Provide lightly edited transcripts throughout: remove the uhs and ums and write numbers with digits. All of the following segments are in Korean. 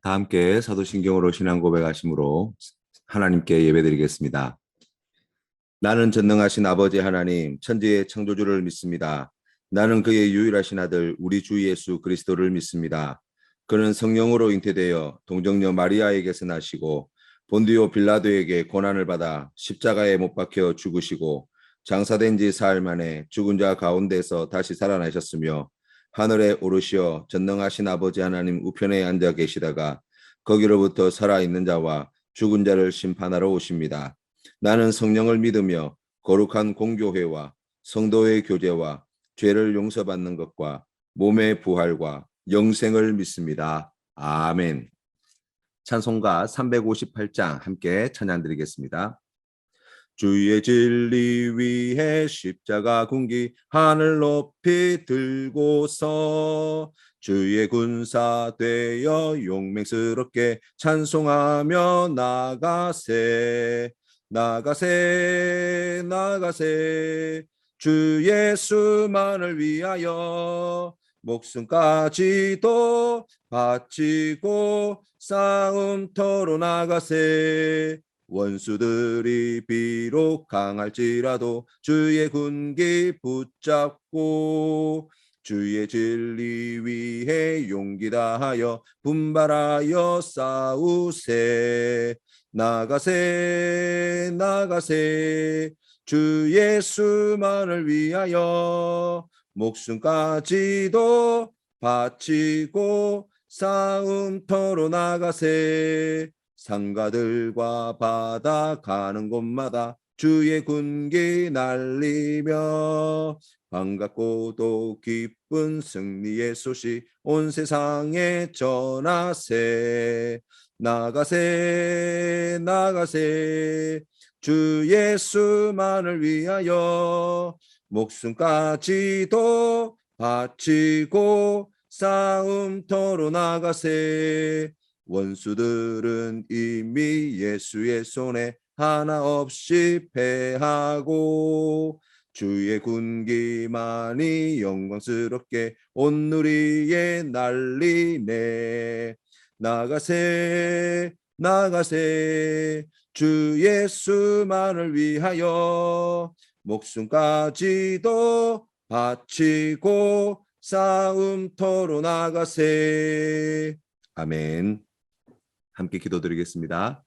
다 함께 사도신경으로 신앙 고백하심으로 하나님께 예배드리겠습니다. 나는 전능하신 아버지 하나님, 천지의 창조주를 믿습니다. 나는 그의 유일하신 아들 우리 주 예수 그리스도를 믿습니다. 그는 성령으로 잉태되어 동정녀 마리아에게서 나시고 본디오 빌라도에게 고난을 받아 십자가에 못 박혀 죽으시고 장사된 지 사흘 만에 죽은 자 가운데서 다시 살아나셨으며 하늘에 오르시어 전능하신 아버지 하나님 우편에 앉아 계시다가 거기로부터 살아있는 자와 죽은 자를 심판하러 오십니다. 나는 성령을 믿으며 거룩한 공교회와 성도의 교제와 죄를 용서받는 것과 몸의 부활과 영생을 믿습니다. 아멘. 찬송가 358장 함께 찬양드리겠습니다. 주의 진리 위에 십자가 군기 하늘 높이 들고서 주의 군사 되어 용맹스럽게 찬송하며 나가세 나가세 나가세 주 예수만을 위하여 목숨까지도 바치고 싸움터로 나가세 원수들이 비록 강할지라도 주의 군기 붙잡고 주의 진리 위해 용기 다하여 분발하여 싸우세 나가세 나가세 주 예수만을 위하여 목숨까지도 바치고 싸움터로 나가세 산가들과 바다 가는 곳마다 주의 군기 날리며 반갑고도 기쁜 승리의 소식 온 세상에 전하세 나가세 나가세 주 예수만을 위하여 목숨까지도 바치고 싸움터로 나가세 원수들은 이미 예수의 손에 하나 없이 패하고 주의 군기만이 영광스럽게 온 누리에 날리네 나가세 나가세 주 예수만을 위하여 목숨까지도 바치고 싸움터로 나가세 아멘. 함께 기도드리겠습니다.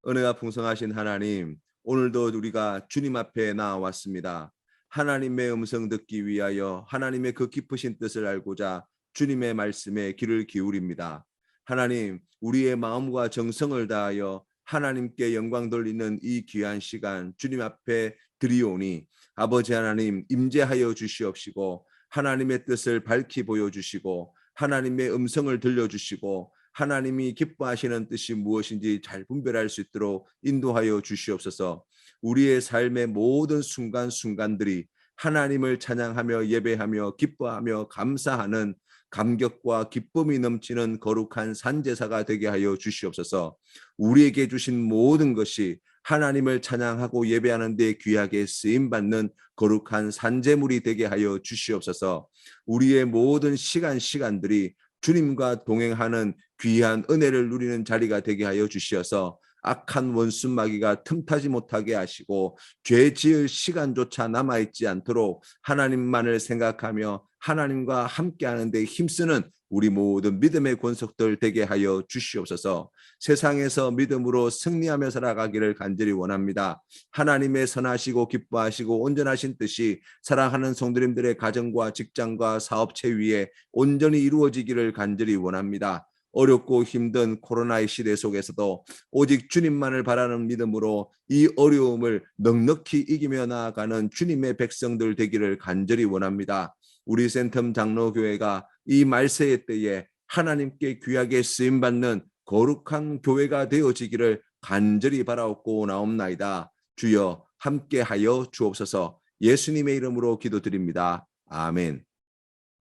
은혜가 풍성하신 하나님, 오늘도 우리가 주님 앞에 나왔습니다. 하나님의 음성 듣기 위하여 하나님의 그 깊으신 뜻을 알고자 주님의 말씀에 귀를 기울입니다. 하나님, 우리의 마음과 정성을 다하여 하나님께 영광 돌리는 이 귀한 시간 주님 앞에 드리오니 아버지 하나님 임재하여 주시옵시고 하나님의 뜻을 밝히 보여주시고 하나님의 음성을 들려주시고 하나님이 기뻐하시는 뜻이 무엇인지 잘 분별할 수 있도록 인도하여 주시옵소서. 우리의 삶의 모든 순간순간들이 하나님을 찬양하며 예배하며 기뻐하며 감사하는 감격과 기쁨이 넘치는 거룩한 산제사가 되게 하여 주시옵소서. 우리에게 주신 모든 것이 하나님을 찬양하고 예배하는 데 귀하게 쓰임받는 거룩한 산제물이 되게 하여 주시옵소서. 우리의 모든 시간들이 주님과 동행하는 귀한 은혜를 누리는 자리가 되게 하여 주시어서 악한 원수마귀가 틈타지 못하게 하시고 죄 지을 시간조차 남아있지 않도록 하나님만을 생각하며 하나님과 함께하는 데 힘쓰는 우리 모든 믿음의 권속들 되게 하여 주시옵소서. 세상에서 믿음으로 승리하며 살아가기를 간절히 원합니다. 하나님의 선하시고 기뻐하시고 온전하신 뜻이 사랑하는 성도님들의 가정과 직장과 사업체 위에 온전히 이루어지기를 간절히 원합니다. 어렵고 힘든 코로나의 시대 속에서도 오직 주님만을 바라는 믿음으로 이 어려움을 넉넉히 이기며 나아가는 주님의 백성들 되기를 간절히 원합니다. 우리 센텀 장로교회가 이 말세의 때에 하나님께 귀하게 쓰임받는 거룩한 교회가 되어지기를 간절히 바라옵고 나옵나이다. 주여 함께하여 주옵소서. 예수님의 이름으로 기도드립니다. 아멘.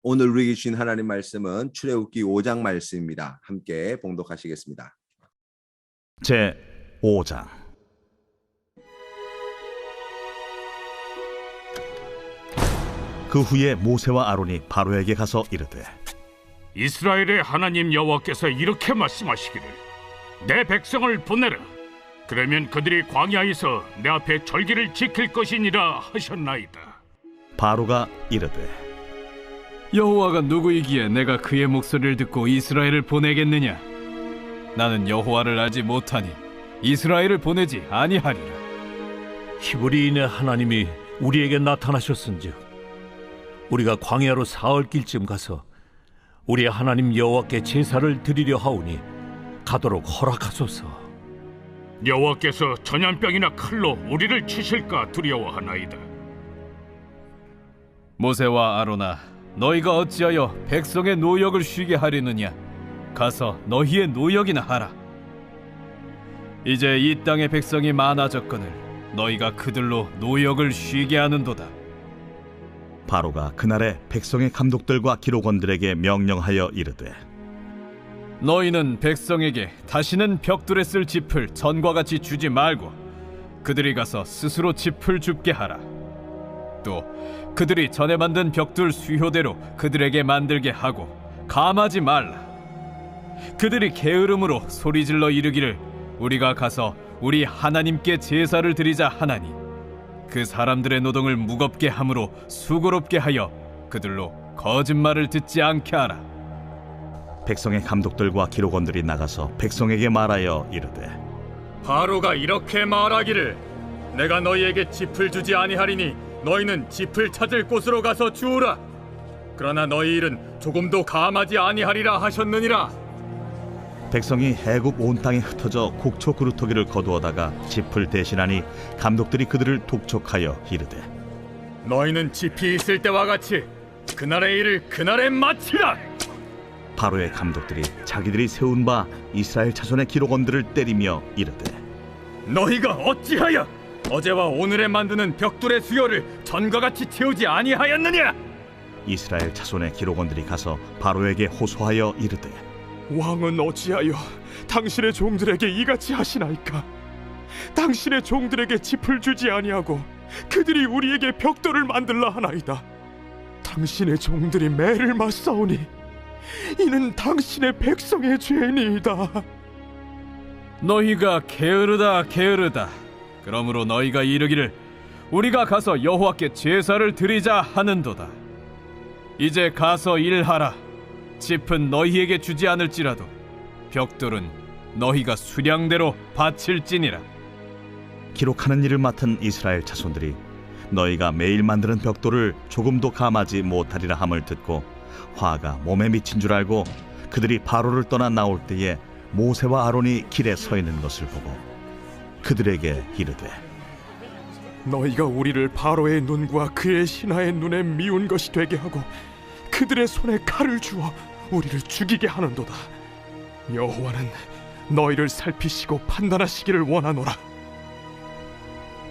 오늘 우리에게 주신 하나님 말씀은 출애굽기 5장 말씀입니다. 함께 봉독하시겠습니다. 제 5장. 그 후에 모세와 아론이 바로에게 가서 이르되 이스라엘의 하나님 여호와께서 이렇게 말씀하시기를 내 백성을 보내라. 그러면 그들이 광야에서 내 앞에 절기를 지킬 것이니라 하셨나이다. 바로가 이르되 여호와가 누구이기에 내가 그의 목소리를 듣고 이스라엘을 보내겠느냐? 나는 여호와를 알지 못하니 이스라엘을 보내지 아니하리라. 히브리인의 하나님이 우리에게 나타나셨은즉 우리가 광야로 사흘길쯤 가서 우리의 하나님 여호와께 제사를 드리려 하오니 가도록 허락하소서. 여호와께서 전염병이나 칼로 우리를 치실까 두려워하나이다. 모세와 아로나, 너희가 어찌하여 백성의 노역을 쉬게 하려느냐? 가서 너희의 노역이나 하라. 이제 이 땅의 백성이 많아졌거늘 너희가 그들로 노역을 쉬게 하는도다. 바로가 그날에 백성의 감독들과 기록원들에게 명령하여 이르되 너희는 백성에게 다시는 벽돌에 쓸 짚을 전과 같이 주지 말고 그들이 가서 스스로 짚을 줍게 하라. 또 그들이 전에 만든 벽돌 수효대로 그들에게 만들게 하고 감하지 말라. 그들이 게으름으로 소리질러 이르기를 우리가 가서 우리 하나님께 제사를 드리자 하나니 그 사람들의 노동을 무겁게 함으로 수고롭게 하여 그들로 거짓말을 듣지 않게 하라. 백성의 감독들과 기록원들이 나가서 백성에게 말하여 이르되 바로가 이렇게 말하기를 내가 너희에게 짚을 주지 아니하리니 너희는 짚을 찾을 곳으로 가서 주우라. 그러나 너희 일은 조금도 감하지 아니하리라 하셨느니라. 백성이 해국 온 땅에 흩어져 곡초 그루터기를 거두어다가 짚을 대신하니 감독들이 그들을 독촉하여 이르되 너희는 짚이 있을 때와 같이 그날의 일을 그날에 마치라. 바로의 감독들이 자기들이 세운 바 이스라엘 자손의 기록원들을 때리며 이르되 너희가 어찌하여 어제와 오늘에 만드는 벽돌의 수요를 전과 같이 채우지 아니하였느냐? 이스라엘 자손의 기록원들이 가서 바로에게 호소하여 이르되 왕은 어찌하여 당신의 종들에게 이같이 하시나이까? 당신의 종들에게 짚을 주지 아니하고 그들이 우리에게 벽돌을 만들라 하나이다. 당신의 종들이 매를 맞사오니 이는 당신의 백성의 죄니이다. 너희가 게으르다 게으르다. 그러므로 너희가 이르기를 우리가 가서 여호와께 제사를 드리자 하는도다. 이제 가서 일하라. 짚은 너희에게 주지 않을지라도 벽돌은 너희가 수량대로 바칠지니라. 기록하는 일을 맡은 이스라엘 자손들이 너희가 매일 만드는 벽돌을 조금도 감하지 못하리라 함을 듣고 화가 몸에 미친 줄 알고 그들이 바로를 떠나 나올 때에 모세와 아론이 길에 서 있는 것을 보고 그들에게 이르되 너희가 우리를 바로의 눈과 그의 신하의 눈에 미운 것이 되게 하고 그들의 손에 칼을 주어 우리를 죽이게 하는도다. 여호와는 너희를 살피시고 판단하시기를 원하노라.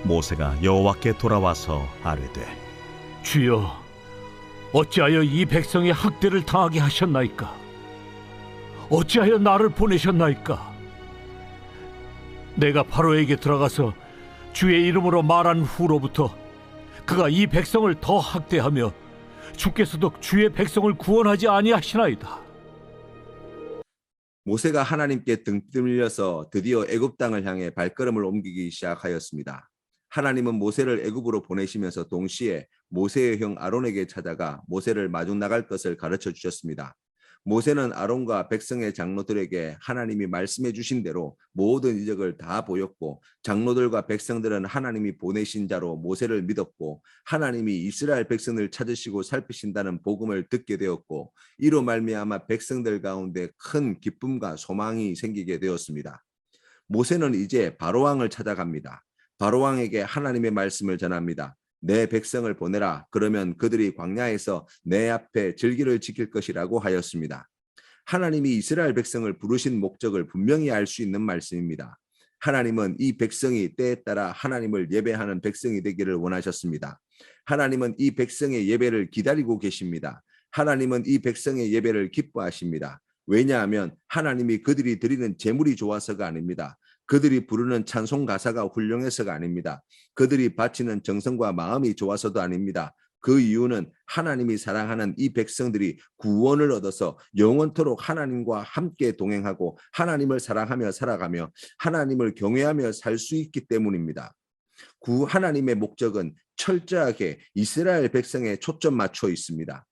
모세가 여호와께 돌아와서 아뢰되 주여, 어찌하여 이 백성의 학대를 당하게 하셨나이까? 어찌하여 나를 보내셨나이까? 내가 바로에게 들어가서 주의 이름으로 말한 후로부터 그가 이 백성을 더 학대하며 주께서도 주의 백성을 구원하지 아니하시나이다. 모세가 하나님께 등 떠밀려서 드디어 애굽 땅을 향해 발걸음을 옮기기 시작하였습니다. 하나님은 모세를 애굽으로 보내시면서 동시에 모세의 형 아론에게 찾아가 모세를 마중 나갈 것을 가르쳐 주셨습니다. 모세는 아론과 백성의 장로들에게 하나님이 말씀해 주신 대로 모든 이적을 다 보였고 장로들과 백성들은 하나님이 보내신 자로 모세를 믿었고 하나님이 이스라엘 백성을 찾으시고 살피신다는 복음을 듣게 되었고 이로 말미암아 백성들 가운데 큰 기쁨과 소망이 생기게 되었습니다. 모세는 이제 바로왕을 찾아갑니다. 바로왕에게 하나님의 말씀을 전합니다. 내 백성을 보내라. 그러면 그들이 광야에서 내 앞에 절기를 지킬 것이라고 하였습니다. 하나님이 이스라엘 백성을 부르신 목적을 분명히 알 수 있는 말씀입니다. 하나님은 이 백성이 때에 따라 하나님을 예배하는 백성이 되기를 원하셨습니다. 하나님은 이 백성의 예배를 기다리고 계십니다. 하나님은 이 백성의 예배를 기뻐하십니다. 왜냐하면 하나님이 그들이 드리는 제물이 좋아서가 아닙니다. 그들이 부르는 찬송 가사가 훌륭해서가 아닙니다. 그들이 바치는 정성과 마음이 좋아서도 아닙니다. 그 이유는 하나님이 사랑하는 이 백성들이 구원을 얻어서 영원토록 하나님과 함께 동행하고 하나님을 사랑하며 살아가며 하나님을 경외하며 살 수 있기 때문입니다. 하나님의 목적은 철저하게 이스라엘 백성에 초점 맞춰 있습니다.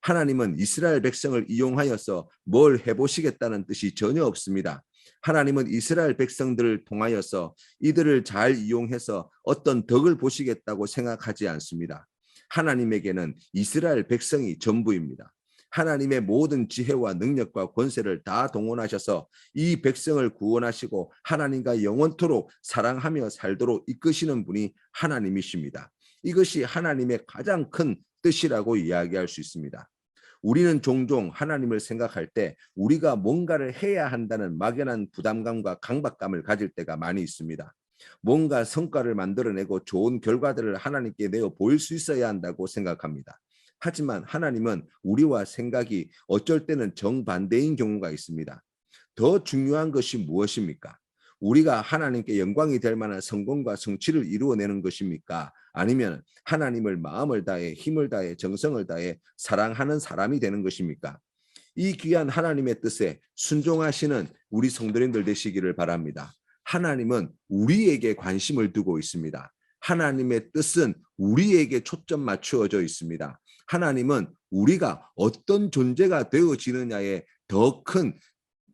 하나님은 이스라엘 백성을 이용하여서 뭘 해보시겠다는 뜻이 전혀 없습니다. 하나님은 이스라엘 백성들을 통하여서 이들을 잘 이용해서 어떤 덕을 보시겠다고 생각하지 않습니다. 하나님에게는 이스라엘 백성이 전부입니다. 하나님의 모든 지혜와 능력과 권세를 다 동원하셔서 이 백성을 구원하시고 하나님과 영원토록 사랑하며 살도록 이끄시는 분이 하나님이십니다. 이것이 하나님의 가장 큰 뜻이라고 이야기할 수 있습니다. 우리는 종종 하나님을 생각할 때 우리가 뭔가를 해야 한다는 막연한 부담감과 강박감을 가질 때가 많이 있습니다. 뭔가 성과를 만들어내고 좋은 결과들을 하나님께 내어 보일 수 있어야 한다고 생각합니다. 하지만 하나님은 우리와 생각이 어쩔 때는 정반대인 경우가 있습니다. 더 중요한 것이 무엇입니까? 우리가 하나님께 영광이 될 만한 성공과 성취를 이루어내는 것입니까? 아니면 하나님을 마음을 다해 힘을 다해 정성을 다해 사랑하는 사람이 되는 것입니까? 이 귀한 하나님의 뜻에 순종하시는 우리 성도님들 되시기를 바랍니다. 하나님은 우리에게 관심을 두고 있습니다. 하나님의 뜻은 우리에게 초점 맞추어져 있습니다. 하나님은 우리가 어떤 존재가 되어지느냐에 더 큰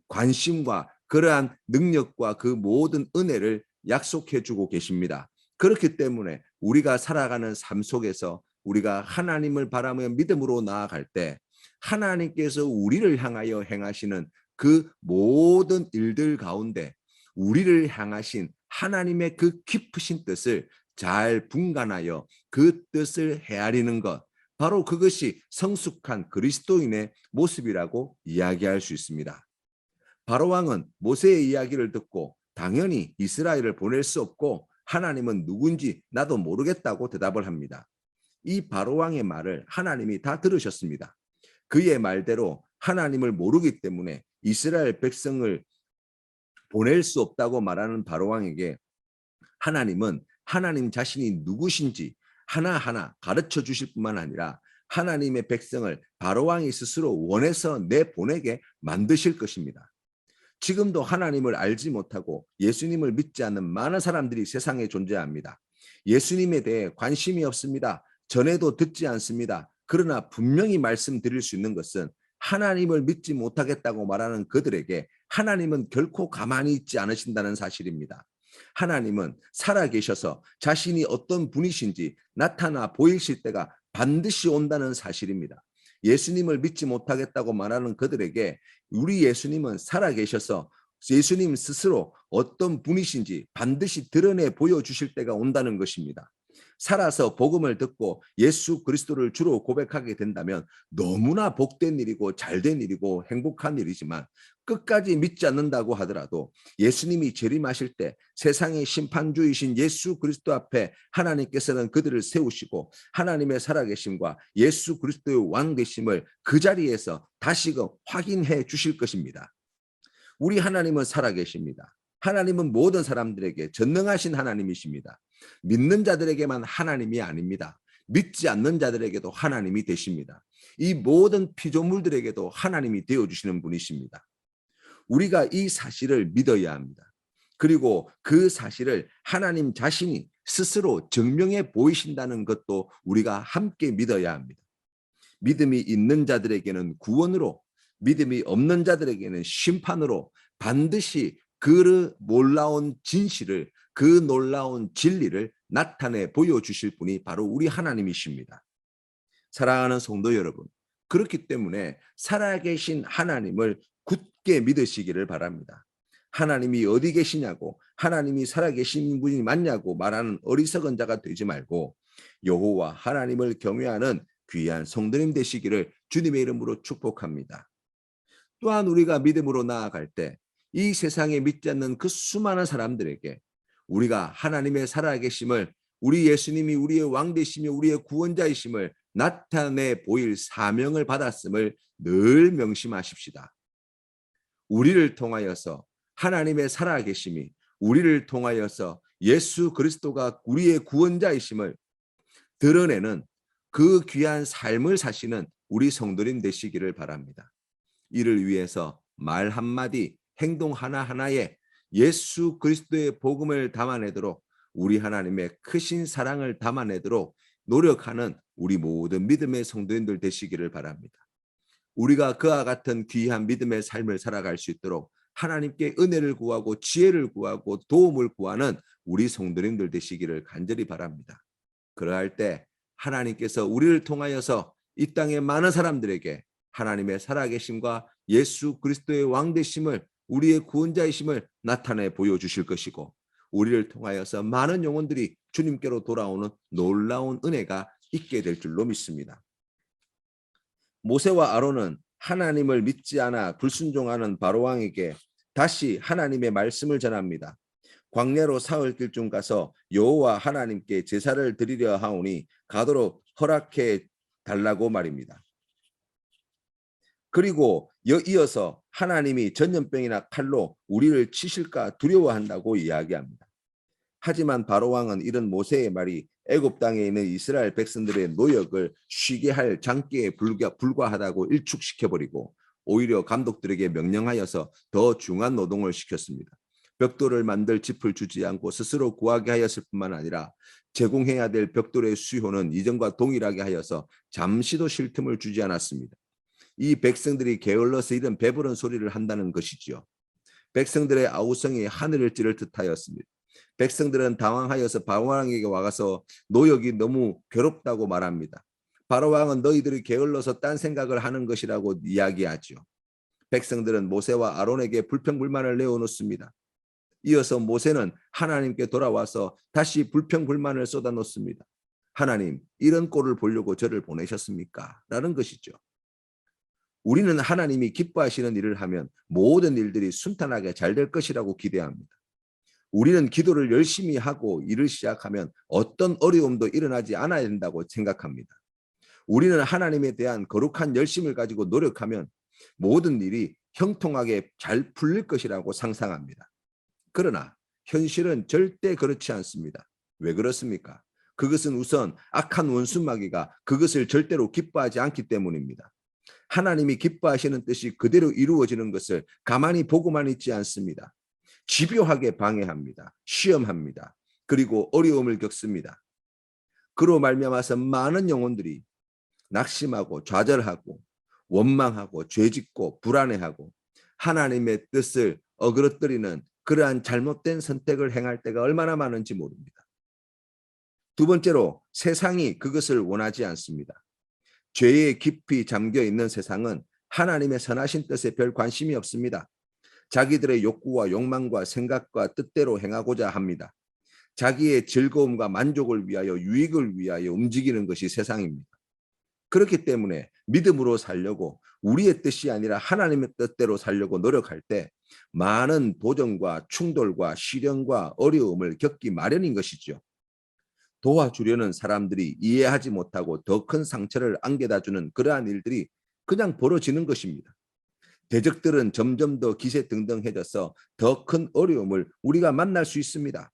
관심과 그러한 능력과 그 모든 은혜를 약속해 주고 계십니다. 그렇기 때문에 우리가 살아가는 삶 속에서 우리가 하나님을 바라며 믿음으로 나아갈 때 하나님께서 우리를 향하여 행하시는 그 모든 일들 가운데 우리를 향하신 하나님의 그 깊으신 뜻을 잘 분간하여 그 뜻을 헤아리는 것, 바로 그것이 성숙한 그리스도인의 모습이라고 이야기할 수 있습니다. 바로왕은 모세의 이야기를 듣고 당연히 이스라엘을 보낼 수 없고 하나님은 누군지 나도 모르겠다고 대답을 합니다. 이 바로왕의 말을 하나님이 다 들으셨습니다. 그의 말대로 하나님을 모르기 때문에 이스라엘 백성을 보낼 수 없다고 말하는 바로왕에게 하나님은 하나님 자신이 누구신지 하나하나 가르쳐 주실 뿐만 아니라 하나님의 백성을 바로왕이 스스로 원해서 내보내게 만드실 것입니다. 지금도 하나님을 알지 못하고 예수님을 믿지 않는 많은 사람들이 세상에 존재합니다. 예수님에 대해 관심이 없습니다. 전에도 듣지 않습니다. 그러나 분명히 말씀드릴 수 있는 것은 하나님을 믿지 못하겠다고 말하는 그들에게 하나님은 결코 가만히 있지 않으신다는 사실입니다. 하나님은 살아계셔서 자신이 어떤 분이신지 나타나 보이실 때가 반드시 온다는 사실입니다. 예수님을 믿지 못하겠다고 말하는 그들에게 우리 예수님은 살아계셔서 예수님 스스로 어떤 분이신지 반드시 드러내 보여주실 때가 온다는 것입니다. 살아서 복음을 듣고 예수 그리스도를 주로 고백하게 된다면 너무나 복된 일이고 잘된 일이고 행복한 일이지만 끝까지 믿지 않는다고 하더라도 예수님이 재림하실 때 세상의 심판주이신 예수 그리스도 앞에 하나님께서는 그들을 세우시고 하나님의 살아계심과 예수 그리스도의 왕 되심을 그 자리에서 다시금 확인해 주실 것입니다. 우리 하나님은 살아계십니다. 하나님은 모든 사람들에게 전능하신 하나님이십니다. 믿는 자들에게만 하나님이 아닙니다. 믿지 않는 자들에게도 하나님이 되십니다. 이 모든 피조물들에게도 하나님이 되어주시는 분이십니다. 우리가 이 사실을 믿어야 합니다. 그리고 그 사실을 하나님 자신이 스스로 증명해 보이신다는 것도 우리가 함께 믿어야 합니다. 믿음이 있는 자들에게는 구원으로, 믿음이 없는 자들에게는 심판으로 반드시 그 놀라운 진실을, 그 놀라운 진리를 나타내 보여주실 분이 바로 우리 하나님이십니다. 사랑하는 성도 여러분, 그렇기 때문에 살아계신 하나님을 굳게 믿으시기를 바랍니다. 하나님이 어디 계시냐고, 하나님이 살아계신 분이 맞냐고 말하는 어리석은 자가 되지 말고 여호와 하나님을 경외하는 귀한 성도님 되시기를 주님의 이름으로 축복합니다. 또한 우리가 믿음으로 나아갈 때 이 세상에 믿지 않는 그 수많은 사람들에게 우리가 하나님의 살아계심을, 우리 예수님이 우리의 왕 되시며 우리의 구원자이심을 나타내 보일 사명을 받았음을 늘 명심하십시다. 우리를 통하여서 하나님의 살아계심이, 우리를 통하여서 예수 그리스도가 우리의 구원자이심을 드러내는 그 귀한 삶을 사시는 우리 성도님 되시기를 바랍니다. 이를 위해서 말 한마디, 행동 하나하나에 예수 그리스도의 복음을 담아내도록, 우리 하나님의 크신 사랑을 담아내도록 노력하는 우리 모든 믿음의 성도님들 되시기를 바랍니다. 우리가 그와 같은 귀한 믿음의 삶을 살아갈 수 있도록 하나님께 은혜를 구하고 지혜를 구하고 도움을 구하는 우리 성도님들 되시기를 간절히 바랍니다. 그러할 때 하나님께서 우리를 통하여서 이 땅의 많은 사람들에게 하나님의 살아계심과 예수 그리스도의 왕되심을, 우리의 구원자이심을 나타내 보여주실 것이고, 우리를 통하여서 많은 영혼들이 주님께로 돌아오는 놀라운 은혜가 있게 될 줄로 믿습니다. 모세와 아론은 하나님을 믿지 않아 불순종하는 바로왕에게 다시 하나님의 말씀을 전합니다. 광야로 사흘 길 중 가서 여호와 하나님께 제사를 드리려 하오니 가도록 허락해 달라고 말입니다. 그리고 이어서 하나님이 전염병이나 칼로 우리를 치실까 두려워한다고 이야기합니다. 하지만 바로왕은 이런 모세의 말이 애굽 땅에 있는 이스라엘 백성들의 노역을 쉬게 할 장기에 불과하다고 일축시켜버리고 오히려 감독들에게 명령하여서 더 중한 노동을 시켰습니다. 벽돌을 만들 짚을 주지 않고 스스로 구하게 하였을 뿐만 아니라 제공해야 될 벽돌의 수요는 이전과 동일하게 하여서 잠시도 쉴 틈을 주지 않았습니다. 이 백성들이 게을러서 이런 배부른 소리를 한다는 것이지요. 백성들의 아우성이 하늘을 찌를 듯하였습니다. 백성들은 당황하여서 바로왕에게 와가서 노역이 너무 괴롭다고 말합니다. 바로왕은 너희들이 게을러서 딴 생각을 하는 것이라고 이야기하죠. 백성들은 모세와 아론에게 불평불만을 내어놓습니다. 이어서 모세는 하나님께 돌아와서 다시 불평불만을 쏟아놓습니다. 하나님, 이런 꼴을 보려고 저를 보내셨습니까? 라는 것이죠. 우리는 하나님이 기뻐하시는 일을 하면 모든 일들이 순탄하게 잘 될 것이라고 기대합니다. 우리는 기도를 열심히 하고 일을 시작하면 어떤 어려움도 일어나지 않아야 된다고 생각합니다. 우리는 하나님에 대한 거룩한 열심을 가지고 노력하면 모든 일이 형통하게 잘 풀릴 것이라고 상상합니다. 그러나 현실은 절대 그렇지 않습니다. 왜 그렇습니까? 그것은 우선 악한 원수마귀가 그것을 절대로 기뻐하지 않기 때문입니다. 하나님이 기뻐하시는 뜻이 그대로 이루어지는 것을 가만히 보고만 있지 않습니다. 집요하게 방해합니다. 시험합니다. 그리고 어려움을 겪습니다. 그로 말미암아서 많은 영혼들이 낙심하고 좌절하고 원망하고 죄짓고 불안해하고 하나님의 뜻을 어그러뜨리는 그러한 잘못된 선택을 행할 때가 얼마나 많은지 모릅니다. 두 번째로, 세상이 그것을 원하지 않습니다. 죄에 깊이 잠겨 있는 세상은 하나님의 선하신 뜻에 별 관심이 없습니다. 자기들의 욕구와 욕망과 생각과 뜻대로 행하고자 합니다. 자기의 즐거움과 만족을 위하여, 유익을 위하여 움직이는 것이 세상입니다. 그렇기 때문에 믿음으로 살려고, 우리의 뜻이 아니라 하나님의 뜻대로 살려고 노력할 때 많은 도전과 충돌과 시련과 어려움을 겪기 마련인 것이죠. 도와주려는 사람들이 이해하지 못하고 더 큰 상처를 안겨다 주는 그러한 일들이 그냥 벌어지는 것입니다. 대적들은 점점 더 기세등등해져서 더 큰 어려움을 우리가 만날 수 있습니다.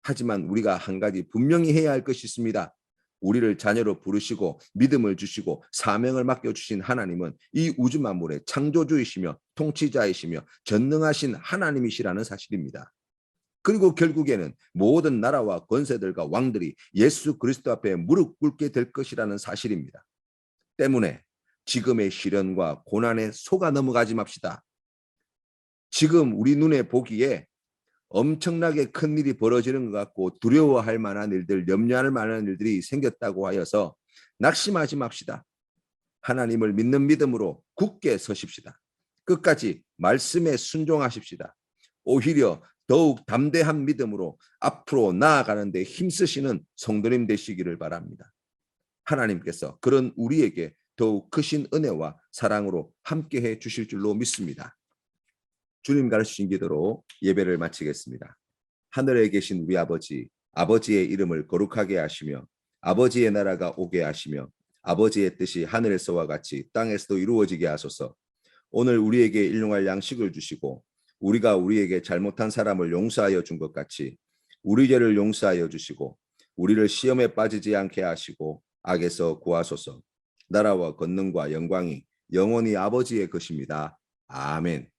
하지만 우리가 한 가지 분명히 해야 할 것이 있습니다. 우리를 자녀로 부르시고 믿음을 주시고 사명을 맡겨주신 하나님은 이 우주 만물의 창조주이시며 통치자이시며 전능하신 하나님이시라는 사실입니다. 그리고 결국에는 모든 나라와 권세들과 왕들이 예수 그리스도 앞에 무릎 꿇게 될 것이라는 사실입니다. 때문에 지금의 시련과 고난에 속아 넘어가지 맙시다. 지금 우리 눈에 보기에 엄청나게 큰 일이 벌어지는 것 같고 두려워할 만한 일들, 염려할 만한 일들이 생겼다고 하여서 낙심하지 맙시다. 하나님을 믿는 믿음으로 굳게 서십시다. 끝까지 말씀에 순종하십시다. 오히려 더욱 담대한 믿음으로 앞으로 나아가는 데 힘쓰시는 성도님 되시기를 바랍니다. 하나님께서 그런 우리에게 더욱 크신 은혜와 사랑으로 함께해 주실 줄로 믿습니다. 주님 가르치신 기도로 예배를 마치겠습니다. 하늘에 계신 우리 아버지, 아버지의 이름을 거룩하게 하시며 아버지의 나라가 오게 하시며 아버지의 뜻이 하늘에서와 같이 땅에서도 이루어지게 하소서. 오늘 우리에게 일용할 양식을 주시고 우리가 우리에게 잘못한 사람을 용서하여 준 것 같이 우리 죄를 용서하여 주시고 우리를 시험에 빠지지 않게 하시고 악에서 구하소서. 나라와 권능과 영광이 영원히 아버지의 것입니다. 아멘.